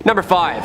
Number 5.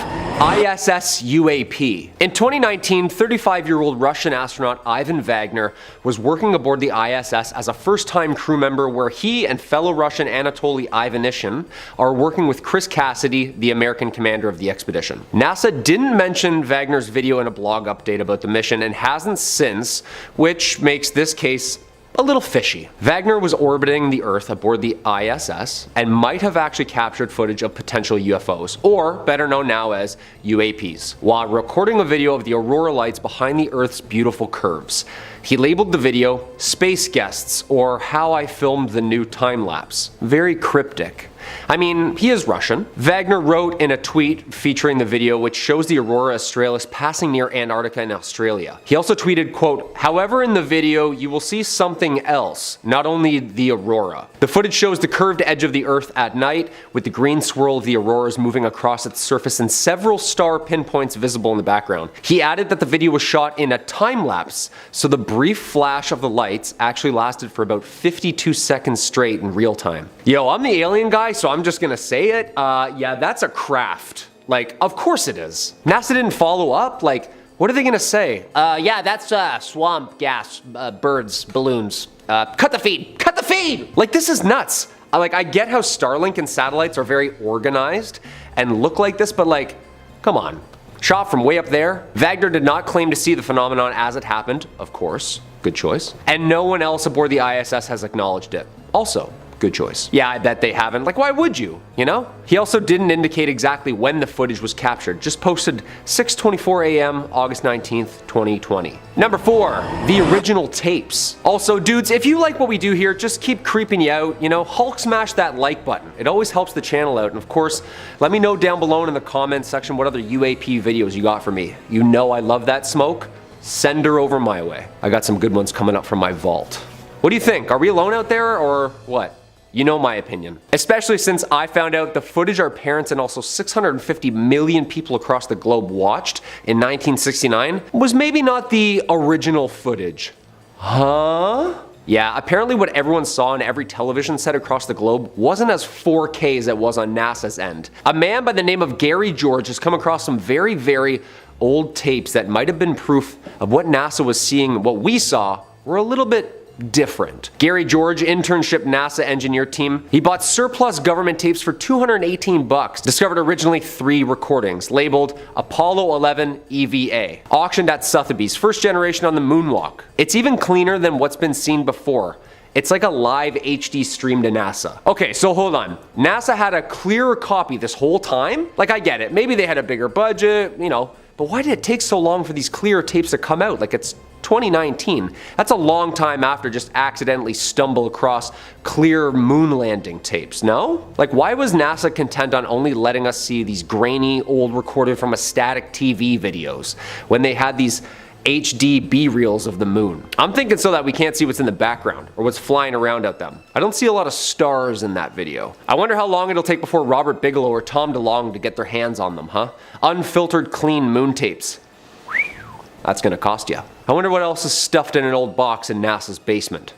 ISS UAP. In 2019, 35-year-old Russian astronaut Ivan Wagner was working aboard the ISS as a first-time crew member, where he and fellow Russian Anatoly Ivanishin are working with Chris Cassidy, the American commander of the expedition. NASA didn't mention Wagner's video in a blog update about the mission and hasn't since, which makes this case a little fishy. Wagner was orbiting the Earth aboard the ISS and might have actually captured footage of potential UFOs, or better known now as UAPs, while recording a video of the aurora lights behind the Earth's beautiful curves. He labeled the video "Space Guests" or "How I Filmed the New Time Lapse." Very cryptic. I mean, he is Russian. Wagner wrote in a tweet featuring the video, which shows the aurora australis passing near Antarctica and Australia. He also tweeted, quote, "However, in the video you will see something else, not only the aurora. The footage shows the curved edge of the Earth at night, with the green swirl of the auroras moving across its surface and several star pinpoints visible in the background." He added that the video was shot in a time lapse, so the brief flash of the lights actually lasted for about 52 seconds straight in real time. Yo, I'm the alien guy, so I'm just gonna say it. Yeah, that's a craft. Like, of course it is. NASA didn't follow up? Like, what are they gonna say? Yeah, that's swamp gas, birds, balloons. Cut the feed! Cut the feed! Like, this is nuts. I get how Starlink and satellites are very organized and look like this, but like, come on. Shot from way up there. Wagner did not claim to see the phenomenon as it happened, of course. Good choice. And no one else aboard the ISS has acknowledged it. Also, good choice. Yeah, I bet they haven't. Like, why would you? You know? He also didn't indicate exactly when the footage was captured, just posted 6:24 a.m. August 19th, 2020. Number 4, the original tapes. Also, dudes, if you like what we do here, just keep creeping you out, you know, Hulk smash that like button. It always helps the channel out. And of course, let me know down below in the comments section what other UAP videos you got for me. You know I love that smoke. Send her over my way. I got some good ones coming up from my vault. What do you think? Are we alone out there, or what? You know my opinion. Especially since I found out the footage our parents and also 650 million people across the globe watched in 1969 was maybe not the original footage. Huh? Yeah, apparently what everyone saw on every television set across the globe wasn't as 4K as it was on NASA's end. A man by the name of Gary George has come across some very, very old tapes that might have been proof of what NASA was seeing. What we saw were a little bit different. Gary George, internship NASA engineer team, he bought surplus government tapes for 218 bucks, discovered originally 3 recordings, labeled Apollo 11 EVA, auctioned at Sotheby's, first generation on the moonwalk. It's even cleaner than what's been seen before. It's like a live HD stream to NASA. Okay, so hold on. NASA had a clearer copy this whole time? Like, I get it. Maybe they had a bigger budget, you know, but why did it take so long for these clearer tapes to come out? Like, it's 2019. That's a long time after just accidentally stumble across clear moon landing tapes, no? Like, why was NASA content on only letting us see these grainy, old recorded from a static TV videos when they had these HD B-reels of the moon? I'm thinking so that we can't see what's in the background or what's flying around at them. I don't see a lot of stars in that video. I wonder how long it'll take before Robert Bigelow or Tom DeLonge to get their hands on them, huh? Unfiltered, clean moon tapes. That's gonna cost you. I wonder what else is stuffed in an old box in NASA's basement.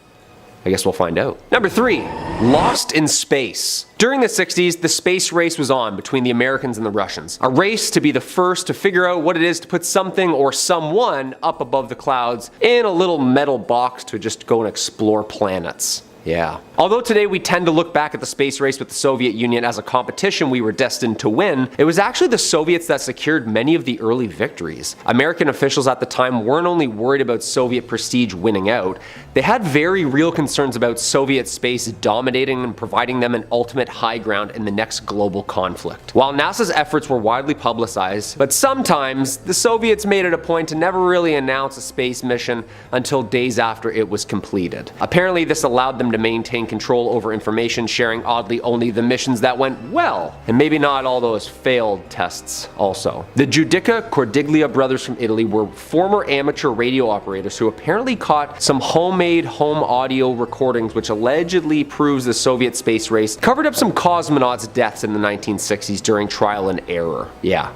I guess we'll find out. Number 3, lost in space. During the 60s, the space race was on between the Americans and the Russians. A race to be the first to figure out what it is to put something or someone up above the clouds in a little metal box to just go and explore planets. Yeah. Although today we tend to look back at the space race with the Soviet Union as a competition we were destined to win, it was actually the Soviets that secured many of the early victories. American officials at the time weren't only worried about Soviet prestige winning out, they had very real concerns about Soviet space dominating and providing them an ultimate high ground in the next global conflict. While NASA's efforts were widely publicized, but sometimes the Soviets made it a point to never really announce a space mission until days after it was completed. Apparently this allowed them to maintain control over information sharing, oddly only the missions that went well, and maybe not all those failed tests also. The Giudica Cordiglia brothers from Italy were former amateur radio operators who apparently caught some homemade home audio recordings which allegedly proves the Soviet space race covered up some cosmonauts' deaths in the 1960s during trial and error. Yeah.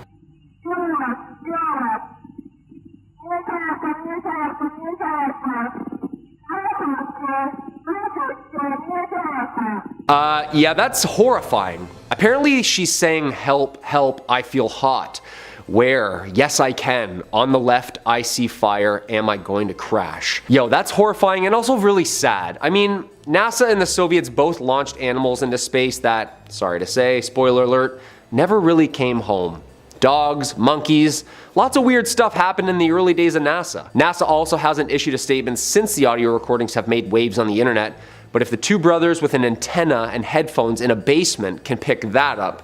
Yeah, that's horrifying. A Apparently she's saying, "Help, help, I feel hot." Where? Yes, I can. On the left, I see fire. Am I going to crash? Yo, that's horrifying and also really sad. I mean, NASA and the Soviets both launched animals into space that, sorry to say, spoiler alert, never really came home. Dogs, monkeys, lots of weird stuff happened in the early days of NASA. NASA also hasn't issued a statement since the audio recordings have made waves on the internet, but if the two brothers with an antenna and headphones in a basement can pick that up,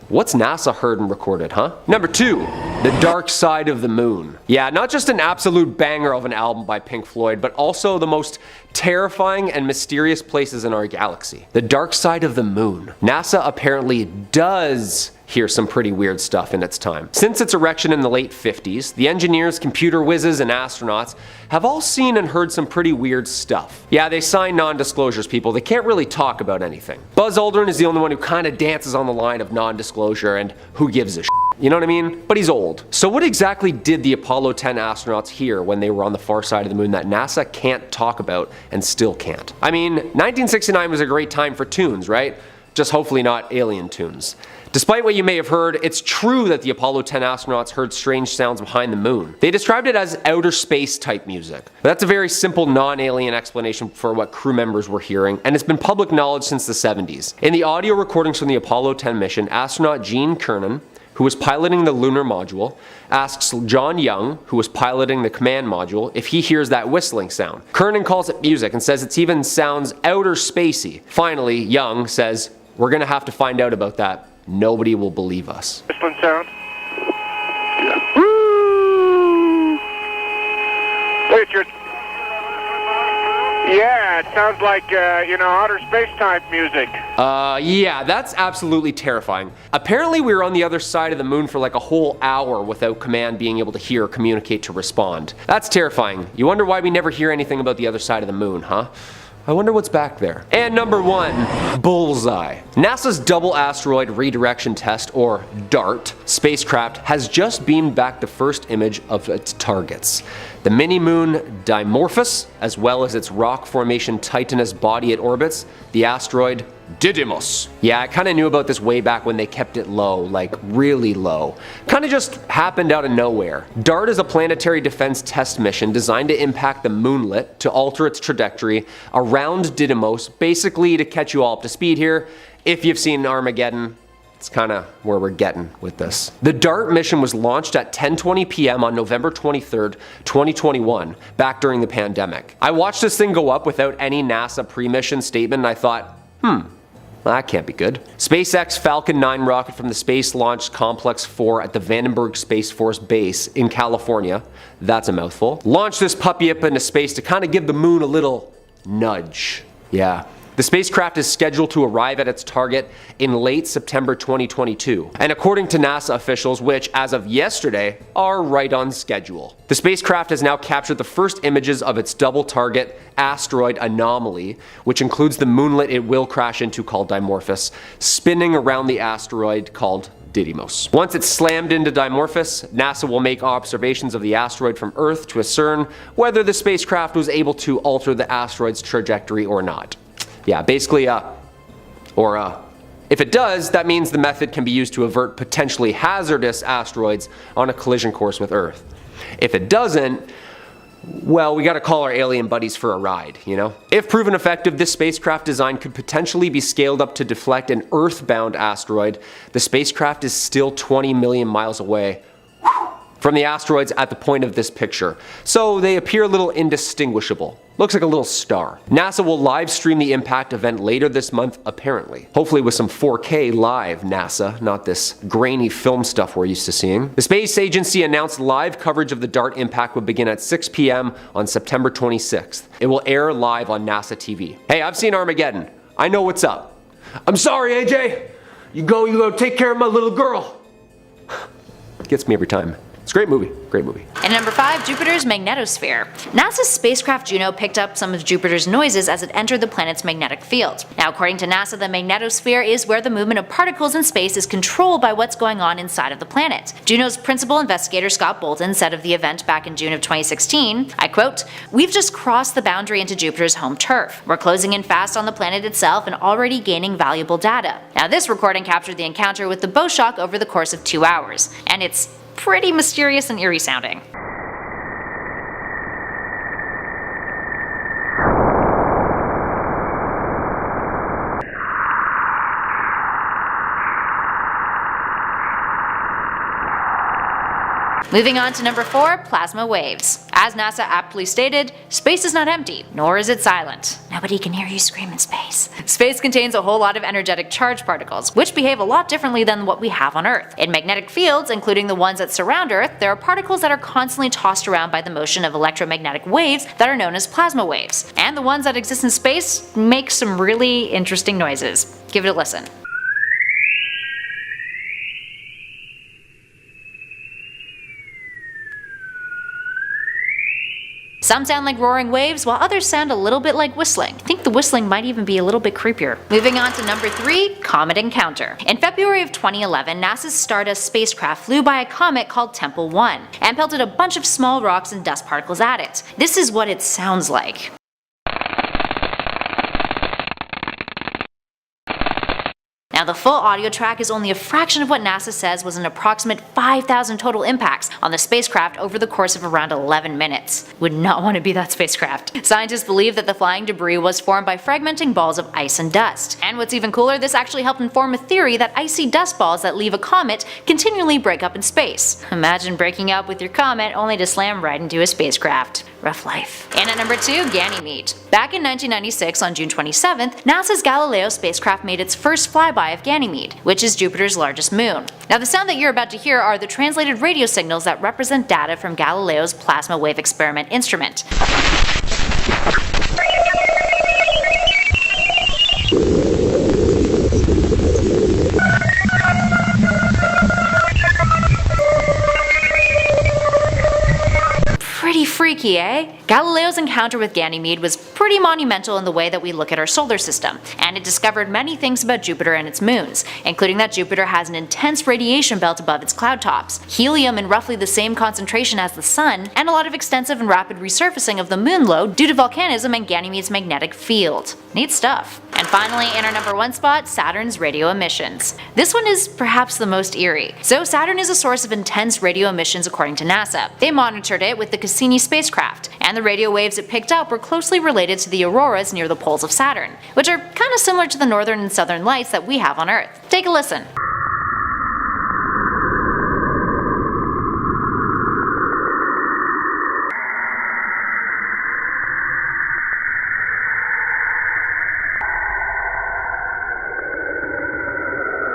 what's NASA heard and recorded, huh? Number 2, The Dark Side of the Moon. Yeah, not just an absolute banger of an album by Pink Floyd, but also the most terrifying and mysterious places in our galaxy. The Dark Side of the Moon. NASA apparently does hear some pretty weird stuff in its time. Since its erection in the late 50s, the engineers, computer whizzes, and astronauts have all seen and heard some pretty weird stuff. Yeah, they sign non-disclosures, people. They can't really talk about anything. Buzz Aldrin is the only one who kind of dances on the line of non-disclosure and who gives a shit. You know what I mean? But he's old. So what exactly did the Apollo 10 astronauts hear when they were on the far side of the moon that NASA can't talk about and still can't? I mean, 1969 was a great time for tunes, right? Just hopefully not alien tunes. Despite what you may have heard, it's true that the Apollo 10 astronauts heard strange sounds behind the moon. They described it as outer space type music. But that's a very simple non-alien explanation for what crew members were hearing, and it's been public knowledge since the 70s. In the audio recordings from the Apollo 10 mission, astronaut Gene Cernan, who was piloting the lunar module, asks John Young, who was piloting the command module, if he hears that whistling sound. Cernan calls it music and says it even sounds outer spacey. Finally, Young says, "We're gonna have to find out about that. Nobody will believe us." Whistling sound? Yeah. Woo! Wait, yeah, it sounds like, outer space type music. Yeah, that's absolutely terrifying. Apparently we were on the other side of the moon for like a whole hour without command being able to hear or communicate to respond. That's terrifying. You wonder why we never hear anything about the other side of the moon, huh? I wonder what's back there. And number 1, Bullseye. NASA's Double Asteroid Redirection Test, or DART, spacecraft has just beamed back the first image of its targets. The mini-moon Dimorphos, as well as its rock formation Titanus body it orbits, the asteroid Didymos. Yeah, I kinda knew about this way back when they kept it low, like really low. Kinda just happened out of nowhere. DART is a planetary defense test mission designed to impact the moonlet to alter its trajectory around Didymos, basically to catch you all up to speed here. If you've seen Armageddon, it's kind of where we're getting with this. The DART mission was launched at 10:20 p.m. on November 23rd, 2021, back during the pandemic. I watched this thing go up without any NASA pre-mission statement and I thought, that can't be good. SpaceX Falcon 9 rocket from the Space Launch Complex 4 at the Vandenberg Space Force Base in California, that's a mouthful, launched this puppy up into space to kind of give the moon a little nudge. Yeah. The spacecraft is scheduled to arrive at its target in late September 2022, and according to NASA officials, which as of yesterday are right on schedule. The spacecraft has now captured the first images of its double target asteroid anomaly, which includes the moonlet it will crash into called Dimorphos, spinning around the asteroid called Didymos. Once it's slammed into Dimorphos, NASA will make observations of the asteroid from Earth to discern whether the spacecraft was able to alter the asteroid's trajectory or not. Yeah, basically, if it does, that means the method can be used to avert potentially hazardous asteroids on a collision course with Earth. If it doesn't, well, we gotta call our alien buddies for a ride, you know? If proven effective, this spacecraft design could potentially be scaled up to deflect an Earth-bound asteroid. The spacecraft is still 20 million miles away from the asteroids at the point of this picture, so they appear a little indistinguishable. Looks like a little star. NASA will live stream the impact event later this month, apparently. Hopefully with some 4K live NASA, not this grainy film stuff we're used to seeing. The space agency announced live coverage of the DART impact would begin at 6 p.m. on September 26th. It will air live on NASA TV. Hey, I've seen Armageddon. I know what's up. I'm sorry, AJ. You go take care of my little girl. Gets me every time. It's a great movie. Great movie. And number 5, Jupiter's magnetosphere. NASA's spacecraft Juno picked up some of Jupiter's noises as it entered the planet's magnetic field. Now, according to NASA, the magnetosphere is where the movement of particles in space is controlled by what's going on inside of the planet. Juno's principal investigator Scott Bolton said of the event back in June of 2016, I quote, "We've just crossed the boundary into Jupiter's home turf. We're closing in fast on the planet itself and already gaining valuable data." Now, this recording captured the encounter with the bow shock over the course of 2 hours, and it's pretty mysterious and eerie sounding. Moving on to number 4, plasma waves. As NASA aptly stated, space is not empty, nor is it silent. Nobody can hear you scream in space. Space contains a whole lot of energetic charged particles, which behave a lot differently than what we have on Earth. In magnetic fields, including the ones that surround Earth, there are particles that are constantly tossed around by the motion of electromagnetic waves that are known as plasma waves. And the ones that exist in space make some really interesting noises. Give it a listen. Some sound like roaring waves, while others sound a little bit like whistling. I think the whistling might even be a little bit creepier. Moving on to number 3, comet encounter. In February of 2011, NASA's Stardust spacecraft flew by a comet called Tempel 1 and pelted a bunch of small rocks and dust particles at it. This is what it sounds like. Now, the full audio track is only a fraction of what NASA says was an approximate 5,000 total impacts on the spacecraft over the course of around 11 minutes. Would not want to be that spacecraft. Scientists believe that the flying debris was formed by fragmenting balls of ice and dust. And what's even cooler, this actually helped inform a theory that icy dust balls that leave a comet continually break up in space. Imagine breaking up with your comet only to slam right into a spacecraft. Rough life. And at number 2, Ganymede. Back in 1996, on June 27th, NASA's Galileo spacecraft made its first flyby of Ganymede, which is Jupiter's largest moon. Now, the sound that you're about to hear are the translated radio signals that represent data from Galileo's plasma wave experiment instrument. Pretty freaky, eh? Galileo's encounter with Ganymede was pretty monumental in the way that we look at our solar system, and it discovered many things about Jupiter and its moons, including that Jupiter has an intense radiation belt above its cloud tops, helium in roughly the same concentration as the Sun, and a lot of extensive and rapid resurfacing of the moon load due to volcanism and Ganymede's magnetic field. Neat stuff. And finally, in our number 1 spot, Saturn's radio emissions. This one is perhaps the most eerie. So Saturn is a source of intense radio emissions according to NASA. They monitored it with the Cassini spacecraft, and the radio waves it picked up were closely related to the auroras near the poles of Saturn, which are kind of similar to the northern and southern lights that we have on Earth. Take a listen.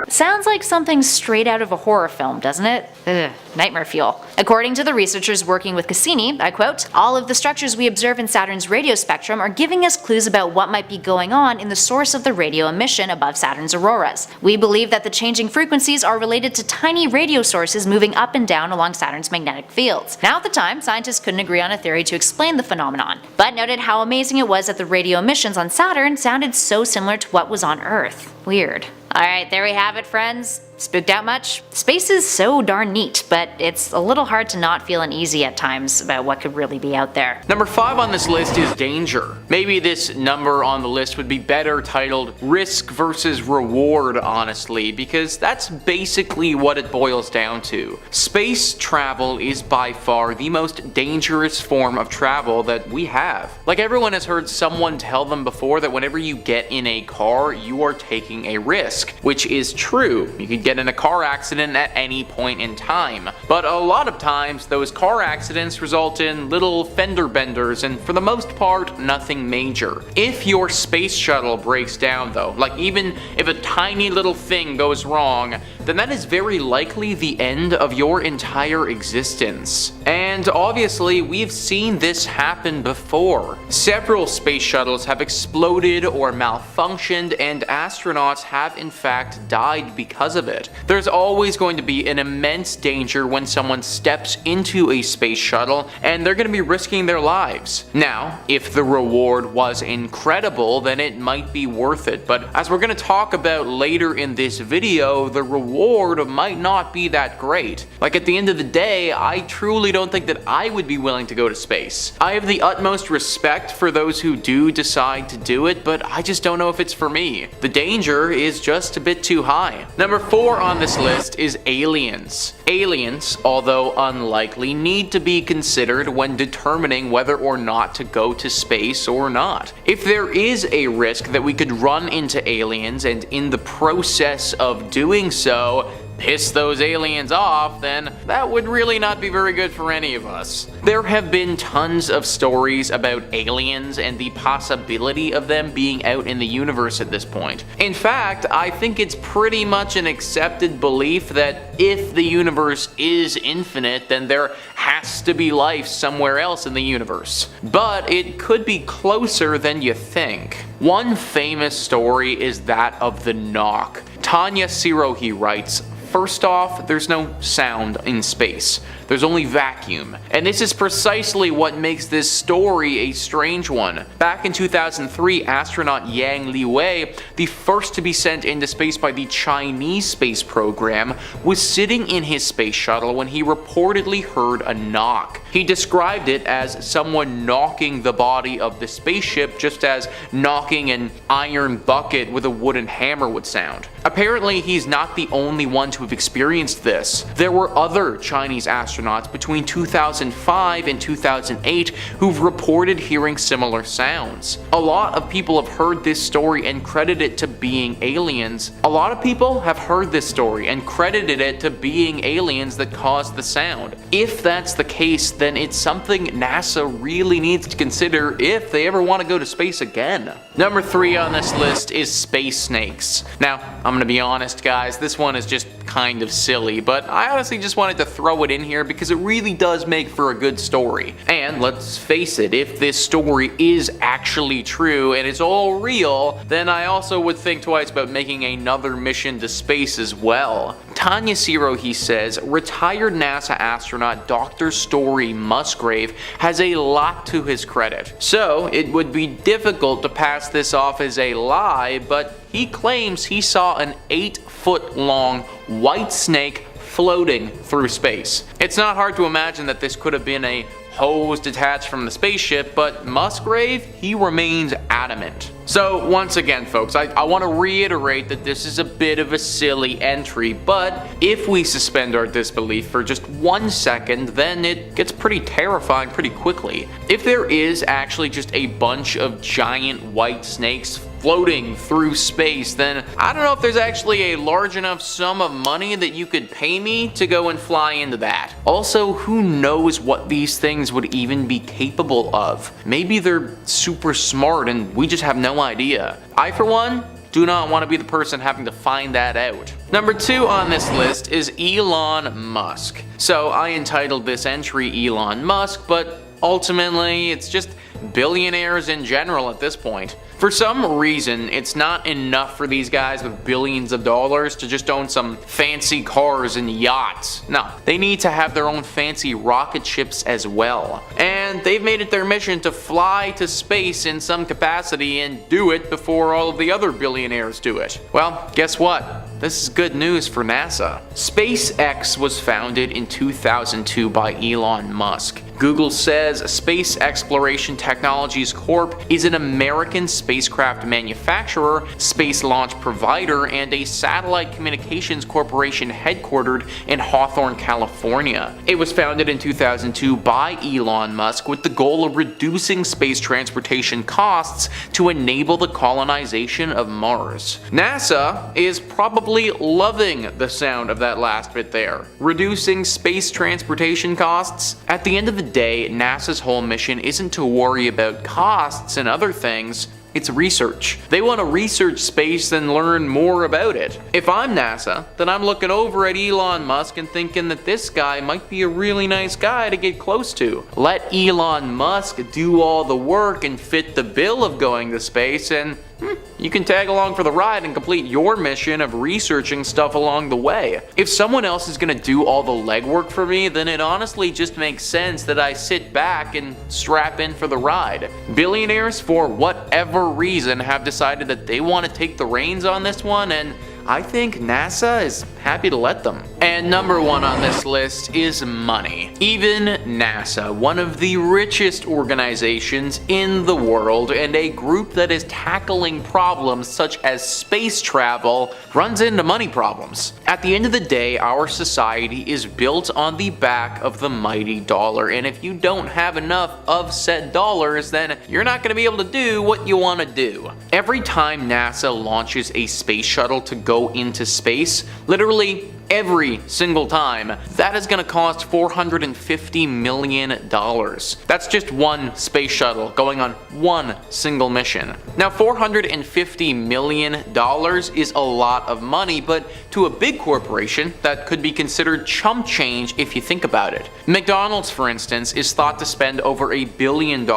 Sounds like something straight out of a horror film, doesn't it? Ugh, nightmare fuel. According to the researchers working with Cassini, I quote, "All of the structures we observe in Saturn's radio spectrum are giving us clues about what might be going on in the source of the radio emission above Saturn's auroras. We believe that the changing frequencies are related to tiny radio sources moving up and down along Saturn's magnetic fields." Now, at the time, scientists couldn't agree on a theory to explain the phenomenon, but noted how amazing it was that the radio emissions on Saturn sounded so similar to what was on Earth. Weird. Alright, there we have it, friends. Spooked out much? Space is so darn neat, but it's a little hard to not feel uneasy at times about what could really be out there. Number 5 on this list is danger. Maybe this number on the list would be better titled risk versus reward, honestly, because that's basically what it boils down to. Space travel is by far the most dangerous form of travel that we have. Like, everyone has heard someone tell them before that whenever you get in a car, you are taking a risk, which is true. You could get in a car accident at any point in time. But a lot of times, those car accidents result in little fender benders, and for the most part, nothing major. If your space shuttle breaks down though, like even if a tiny little thing goes wrong, then that is very likely the end of your entire existence. And obviously, we've seen this happen before. Several space shuttles have exploded or malfunctioned, and astronauts have in fact died because of it. it. There's always going to be an immense danger when someone steps into a space shuttle, and they're going to be risking their lives. Now, if the reward was incredible, then it might be worth it, but as we're going to talk about later in this video, the reward might not be that great. Like, at the end of the day, I truly don't think that I would be willing to go to space. I have the utmost respect for those who do decide to do it, but I just don't know if it's for me. The danger is just a bit too high. Number 4 on this list is aliens. Aliens, although unlikely, need to be considered when determining whether or not to go to space or not. If there is a risk that we could run into aliens and in the process of doing so, piss those aliens off, then that would really not be very good for any of us. There have been tons of stories about aliens and the possibility of them being out in the universe at this point. In fact, I think it's pretty much an accepted belief that if the universe is infinite, then there has to be life somewhere else in the universe. But it could be closer than you think. One famous story is that of the knock. Tanya Sirohi writes, "First off, there's no sound in space. There's only vacuum. And this is precisely what makes this story a strange one. Back in 2003, astronaut Yang Liwei, the first to be sent into space by the Chinese space program, was sitting in his space shuttle when he reportedly heard a knock. He described it as someone knocking the body of the spaceship, just as knocking an iron bucket with a wooden hammer would sound. Apparently, he's not the only one to have experienced this. There were other Chinese astronauts between 2005 and 2008 who've reported hearing similar sounds. A lot of people have heard this story and credited it to being aliens. A lot of people have heard this story and credited it to being aliens that caused the sound. If that's the case, then it's something NASA really needs to consider if they ever want to go to space again. Number 3 on this list is space snakes. Now, I'm gonna be honest guys, this one is just kind of silly, but I honestly just wanted to throw it in here because it really does make for a good story. And let's face it, if this story is actually true and it's all real, then I also would think twice about making another mission to space as well. Tanya Sirohi says, retired NASA astronaut Dr. Story Musgrave has a lot to his credit. So it would be difficult to pass this off as a lie, but he claims he saw an 8-foot-long white snake floating through space. It's not hard to imagine that this could have been a hose detached from the spaceship, but Musgrave, he remains adamant. So once again folks, I want to reiterate that this is a bit of a silly entry, but if we suspend our disbelief for just 1 second, then it gets pretty terrifying pretty quickly. If there is actually just a bunch of giant white snakes floating through space, then I don't know if there's actually a large enough sum of money that you could pay me to go and fly into that. Also, who knows what these things would even be capable of? Maybe they're super smart and we just have no idea. I, for one, do not want to be the person having to find that out. Number 2 on this list is Elon Musk. So I entitled this entry Elon Musk, but ultimately it's just billionaires in general at this point. For some reason, it's not enough for these guys with billions of dollars to just own some fancy cars and yachts. No, they need to have their own fancy rocket ships as well. And they've made it their mission to fly to space in some capacity and do it before all of the other billionaires do it. Well, guess what? This is good news for NASA. SpaceX was founded in 2002 by Elon Musk. Google says Space Exploration Technologies Corp. is an American spacecraft manufacturer, space launch provider, and a satellite communications corporation headquartered in Hawthorne, California. It was founded in 2002 by Elon Musk with the goal of reducing space transportation costs to enable the colonization of Mars. NASA is probably loving the sound of that last bit there. Reducing space transportation costs? At the end of the day, NASA's whole mission isn't to worry about costs and other things, it's research. They want to research space and learn more about it. If I'm NASA, then I'm looking over at Elon Musk and thinking that this guy might be a really nice guy to get close to. Let Elon Musk do all the work and fit the bill of going to space, and you can tag along for the ride and complete your mission of researching stuff along the way. If someone else is gonna do all the legwork for me, then it honestly just makes sense that I sit back and strap in for the ride. Billionaires, for whatever reason, have decided that they want to take the reins on this one, and I think NASA is happy to let them. And number one on this list is money. Even NASA, one of the richest organizations in the world and a group that is tackling problems such as space travel, runs into money problems. At the end of the day, our society is built on the back of the mighty dollar, and if you don't have enough of said dollars, then you're not going to be able to do what you want to do. Every time NASA launches a space shuttle to go into space, literally every single time, that is going to cost $450 million. That's just one space shuttle going on one single mission. Now, $450 million is a lot of money, but to a big corporation, that could be considered chump change if you think about it. McDonald's, for instance, is thought to spend over $1 billion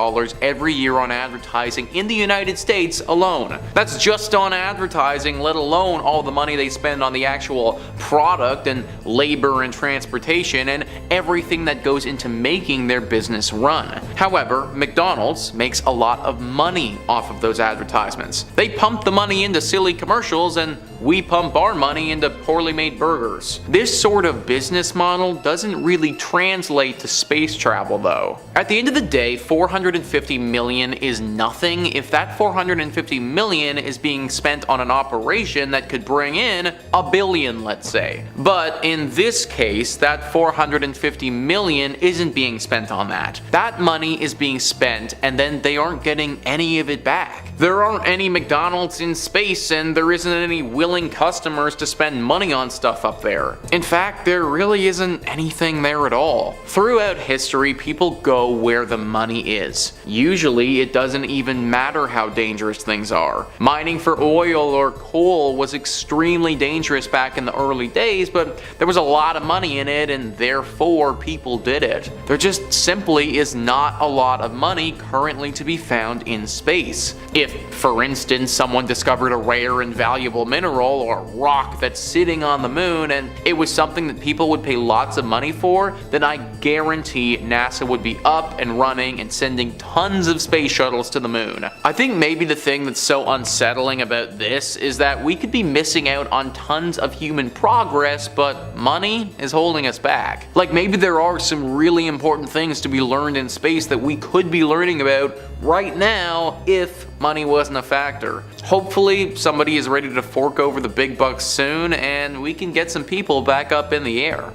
every year on advertising in the United States alone. That's just on advertising, let alone all the money they spend on the actual product and labor and transportation and everything that goes into making their business run. However, McDonald's makes a lot of money off of those advertisements. They pump the money into silly commercials, and we pump our money into poorly made burgers. This sort of business model doesn't really translate to space travel though. At the end of the day, $450 million is nothing if that $450 million is being spent on an operation that could bring in $1 billion, let's say. But in this case, that $450 million isn't being spent on that. That money is being spent, and then they aren't getting any of it back. There aren't any McDonald's in space, and there isn't any willing customers to spend money on stuff up there. In fact, there really isn't anything there at all. Throughout history, people go where the money is. Usually, it doesn't even matter how dangerous things are. Mining for oil or coal was extremely dangerous back in the early days, but there was a lot of money in it, and therefore people did it. There just simply is not a lot of money currently to be found in space. If, for instance, someone discovered a rare and valuable mineral or rock that's sitting on the moon and it was something that people would pay lots of money for, then I guarantee NASA would be up and running and sending tons of space shuttles to the moon. I think maybe the thing that's so unsettling about this is that we could be missing out on tons of human progress, but money is holding us back. Like, maybe there are some really important things to be learned in space that we could be learning about right now if money wasn't a factor. Hopefully somebody is ready to fork over the big bucks soon and we can get some people back up in the air.